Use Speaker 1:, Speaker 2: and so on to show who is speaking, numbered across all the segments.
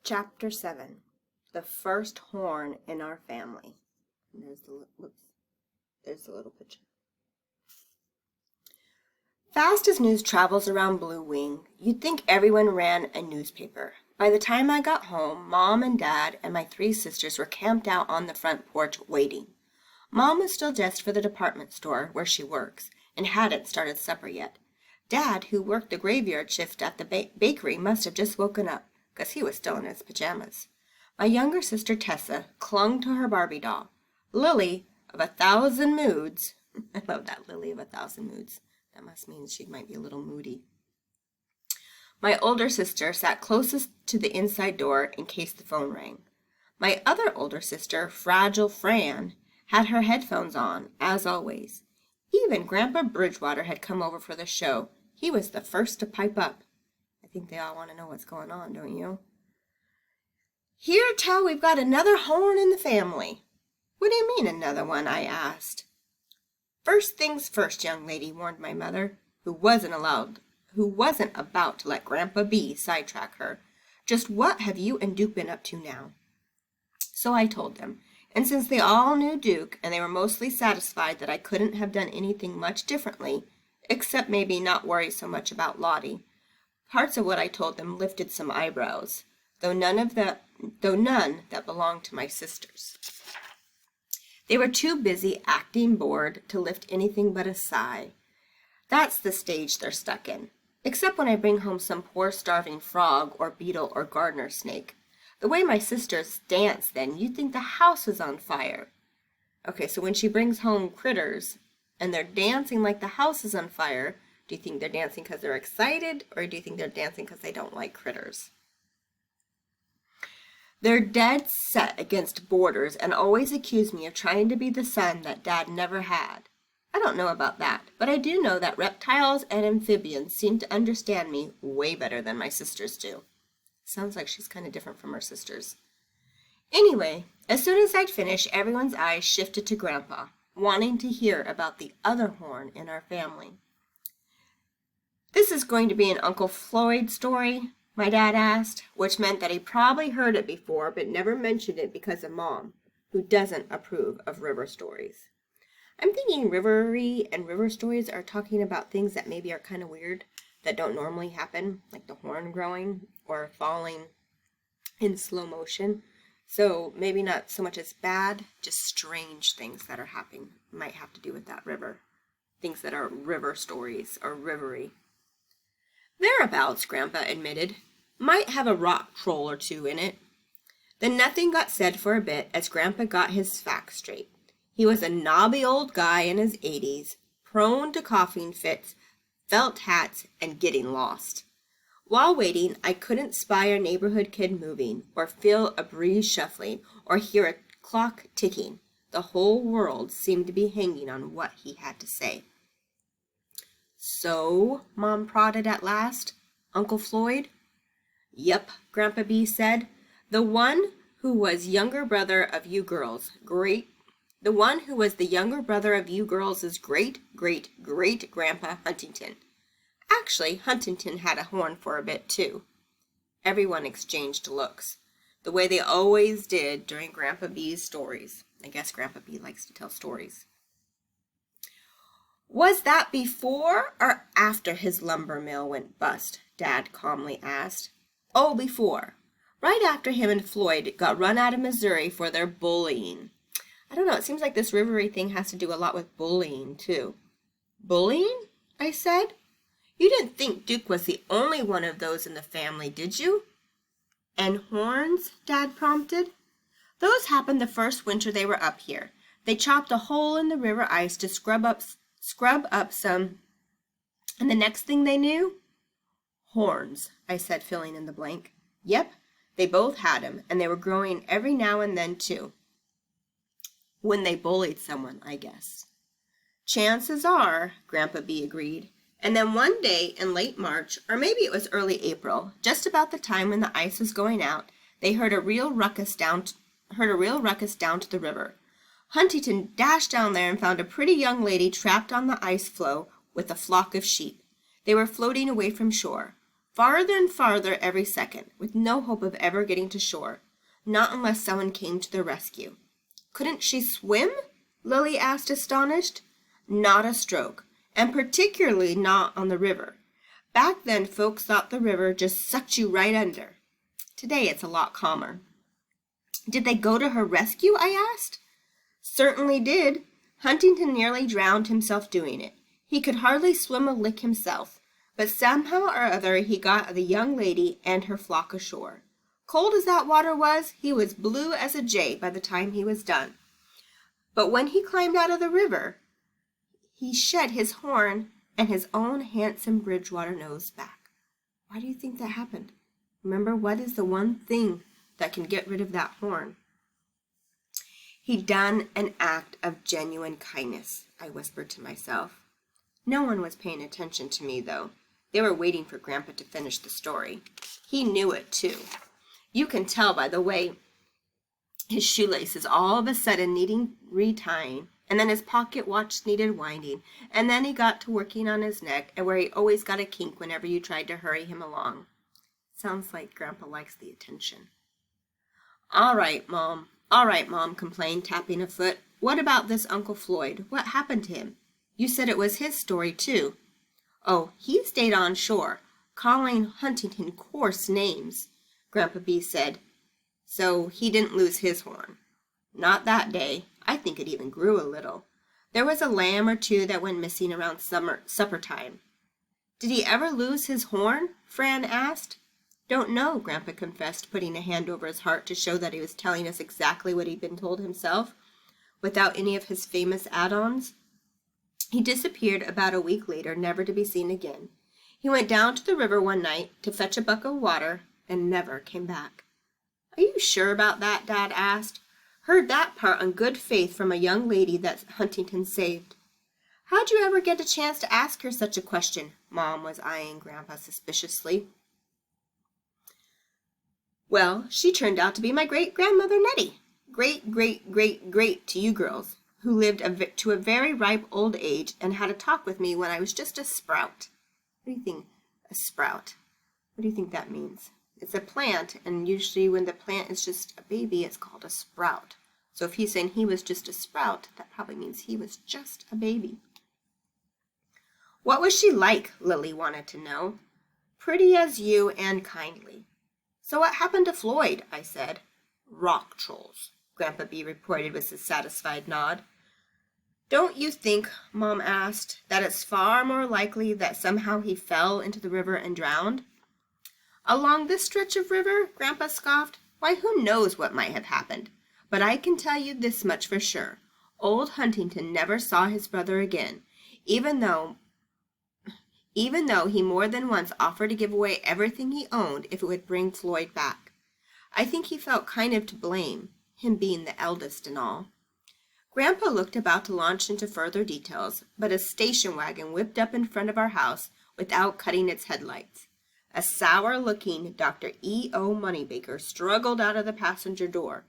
Speaker 1: Chapter 7. The First Horn in Our Family. And there's the little picture. Fast as news travels around Blue Wing, you'd think everyone ran a newspaper. By the time I got home, Mom and Dad and my 3 sisters were camped out on the front porch waiting. Mom was still dressed for the department store where she works and hadn't started supper yet. Dad, who worked the graveyard shift at the bakery, must have just woken up, 'cause he was still in his pajamas. My younger sister Tessa clung to her Barbie doll. Lily, of 1,000 moods, I love that, Lily of 1,000 moods. That must mean she might be a little moody. My older sister sat closest to the inside door in case the phone rang. My other older sister, Fragile Fran, had her headphones on, as always. Even Grandpa Bridgewater had come over for the show. He was the first to pipe up. I think they all want to know what's going on, don't you? "Hear tell we've got another horn in the family." "What do you mean, another one?" I asked. "First things first, young lady," warned my mother, who wasn't about to let Grandpa B sidetrack her. "Just what have you and Duke been up to now?" So I told them, and since they all knew Duke, and they were mostly satisfied that I couldn't have done anything much differently, except maybe not worry so much about Lottie, parts of what I told them lifted some eyebrows, though none that belonged to my sisters. They were too busy acting bored to lift anything but a sigh. That's the stage they're stuck in, except when I bring home some poor starving frog or beetle or gardener snake. The way my sisters dance then, you'd think the house was on fire. Okay, so when she brings home critters and they're dancing like the house is on fire, do you think they're dancing because they're excited, or do you think they're dancing because they don't like critters? They're dead set against boarders and always accuse me of trying to be the son that Dad never had. I don't know about that, but I do know that reptiles and amphibians seem to understand me way better than my sisters do. Sounds like she's kind of different from her sisters. Anyway, as soon as I'd finished, everyone's eyes shifted to Grandpa, wanting to hear about the other horn in our family. "This is going to be an Uncle Floyd story?" my dad asked, which meant that he probably heard it before but never mentioned it because of Mom, who doesn't approve of river stories. I'm thinking rivery and river stories are talking about things that maybe are kind of weird, that don't normally happen, like the horn growing or falling in slow motion. So maybe not so much as bad, just strange things that are happening might have to do with that river. Things that are river stories or rivery. "Thereabouts," Grandpa admitted. "Might have a rock troll or two in it." Then nothing got said for a bit as Grandpa got his facts straight. He was a knobby old guy in his 80s, prone to coughing fits, felt hats, and getting lost. While waiting, I couldn't spy a neighborhood kid moving, or feel a breeze shuffling, or hear a clock ticking. The whole world seemed to be hanging on what he had to say. "So," Mom prodded at last, "Uncle Floyd?" "Yep," Grandpa B said. The one who was the younger brother of you girls' great Grandpa Huntington. Actually, Huntington had a horn for a bit, too." Everyone exchanged looks, the way they always did during Grandpa B's stories. I guess Grandpa B likes to tell stories. "Was that before or after his lumber mill went bust?" Dad calmly asked. "Oh, before. Right after him and Floyd got run out of Missouri for their bullying." I don't know, it seems like this rivery thing has to do a lot with bullying, too. "Bullying?" I said. "You didn't think Duke was the only one of those in the family, did you?" "And horns?" Dad prompted. "Those happened the first winter they were up here. They chopped a hole in the river ice to scrub up some, and the next thing they knew—" "Horns," I said, filling in the blank. "Yep, they both had 'em, and they were growing every now and then, too. When they bullied someone, I guess." "Chances are," Grandpa B agreed. And then one day in late March, or maybe it was early April, just about the time when the ice was going out, they heard a real ruckus down to the river. Huntington dashed down there and found a pretty young lady trapped on the ice floe with a flock of sheep. They were floating away from shore. farther and farther every second, with no hope of ever getting to shore, not unless someone came to their rescue. Couldn't she swim? Lily asked, astonished. Not a stroke, and particularly not on the river. Back then, folks thought the river just sucked you right under. Today, it's a lot calmer. Did they go to her rescue? I asked. Certainly did. Huntington nearly drowned himself doing it. He could hardly swim a lick himself, but somehow or other he got the young lady and her flock ashore. Cold as that water was, he was blue as a jay by the time he was done. But when he climbed out of the river, he shed his horn and his own handsome Bridgewater nose back. Why do you think that happened? Remember, what is the one thing that can get rid of that horn? He'd done an act of genuine kindness, I whispered to myself. No one was paying attention to me, though. They were waiting for Grandpa to finish the story. He knew it, too. You can tell by the way his shoelaces all of a sudden needing retying, and then his pocket watch needed winding, and then he got to working on his neck, and where he always got a kink whenever you tried to hurry him along. Sounds like Grandpa likes the attention. All right, Mom, complained, tapping a foot. What about this Uncle Floyd? What happened to him? You said it was his story, too. Oh, he stayed on shore, calling Huntington coarse names, Grandpa B said. So he didn't lose his horn. Not that day. I think it even grew a little. There was a lamb or two that went missing around supper time. Did he ever lose his horn? Fran asked. Don't know, Grandpa confessed, putting a hand over his heart to show that he was telling us exactly what he'd been told himself, without any of his famous add-ons. He disappeared about a week later, never to be seen again. He went down to the river one night to fetch a bucket of water and never came back. Are you sure about that? Dad asked. Heard that part on good faith from a young lady that Huntington saved. How'd you ever get a chance to ask her such a question? Mom was eyeing Grandpa suspiciously. Well, she turned out to be my great-grandmother Nettie. Great to you girls, who lived to a very ripe old age and had a talk with me when I was just a sprout. What do you think? A sprout. What do you think that means? It's a plant, and usually when the plant is just a baby, it's called a sprout. So if he's saying he was just a sprout, that probably means he was just a baby. What was she like? Lily wanted to know. Pretty as you and kindly. So what happened to Floyd? I said. Rock trolls, Grandpa B reported with a satisfied nod. Don't you think, Mom asked, that it's far more likely that somehow he fell into the river and drowned? Along this stretch of river? Grandpa scoffed. Why, who knows what might have happened? But I can tell you this much for sure. Old Huntington never saw his brother again, even though he more than once offered to give away everything he owned if it would bring Floyd back. I think he felt kind of to blame, him being the eldest and all. Grandpa looked about to launch into further details, but a station wagon whipped up in front of our house without cutting its headlights. A sour-looking Dr. E.O. Moneybaker struggled out of the passenger door.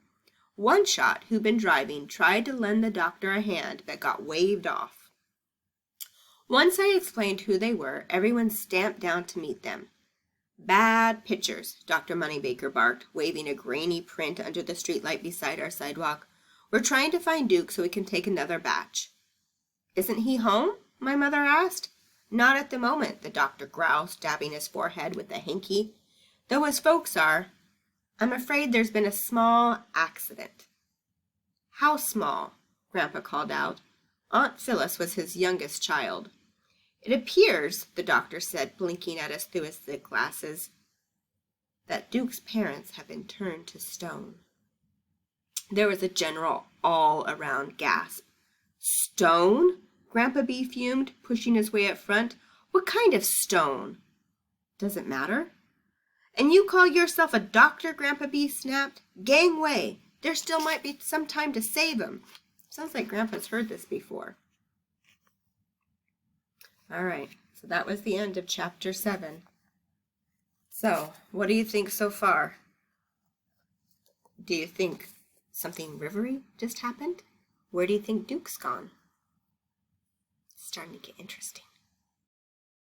Speaker 1: One shot, who'd been driving, tried to lend the doctor a hand, but got waved off. Once I explained who they were, everyone stamped down to meet them. Bad pictures, Dr. Moneybaker barked, waving a grainy print under the streetlight beside our sidewalk. We're trying to find Duke so we can take another batch. Isn't he home? My mother asked. Not at the moment, the doctor groused, dabbing his forehead with a hanky. Though his folks are. I'm afraid there's been a small accident. How small? Grandpa called out. Aunt Phyllis was his youngest child. It appears, the doctor said, blinking at us through his thick glasses, that Duke's parents have been turned to stone. There was a general all-around gasp. Stone? Grandpa B fumed, pushing his way up front. What kind of stone? Does it matter? And you call yourself a doctor? Grandpa B snapped. Gangway! There still might be some time to save him. Sounds like Grandpa's heard this before. All right, so that was the end of chapter 7. So, what do you think so far? Do you think something rivery just happened? Where do you think Duke's gone? It's starting to get interesting.